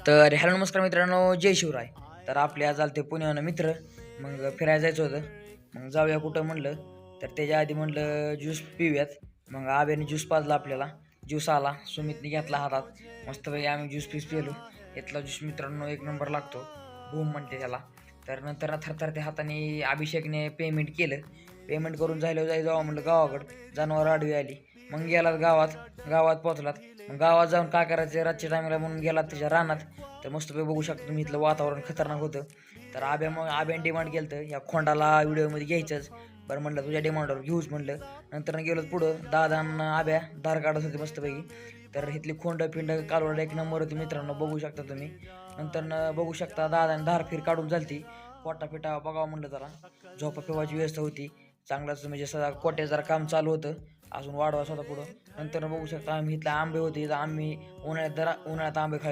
तर हॅलो नमस्कार मित्रांनो, जय शिवराय. तर आपले आज आलते पुण्याहून मित्र. मग फिरायला जायचं होतं. मग जाऊया कुठं म्हणलं, तर त्याच्या आधी म्हणलं ज्यूस पिऊयात. मग आब्याने ज्यूस पाजला आपल्याला. ज्यूस आला, सुमितने घेतला हातात. मस्तपैकी आम्ही ज्यूस पीस पिलो. इथला ज्यूस मित्रांनो एक नंबर लागतो, बूम म्हणते त्याला. तर नंतर थरथरत्या हाताने अभिषेकने पेमेंट केलं. पेमेंट करून जावं म्हणलं गावाकडं. जनावर आडवी आली. मग गेलात गावात. गावात पोचलात. मग गावात जाऊन काय करायचं रातच्या टायमाला म्हणून गेला त्याच्या रानात. तर मस्तपैकी बघू शकता तुम्ही, इथलं वातावरण खतरनाक होतं. तर आब्याने डिमांड केलं तर या खोंडाला व्हिडिओमध्ये घ्यायचंच. बरं म्हणलं तुझ्या डिमांडवर घेऊच म्हणलं. नंतर गेलो पुढं, दादांना आब्या धार काढत होते मस्तपैकी. तर इथली खोंड पिंड कालवड एक नंबर होती मित्रांनो, बघू शकता तुम्ही. नंतर बघू शकता दादाने धार फिर काढून झालती. पोटा पिटा बघावं म्हणलं जरा. झोपा पिवायची व्यवस्था होती. चांगलाच म्हणजे सगळा कोट्या जरा काम चालू होतं. अजून वाढवायचं होता पुढं. नंतर बघू शकता आम्ही इथले आंबे होते. आम्ही उन्हाळ्यात आंबे खायचो.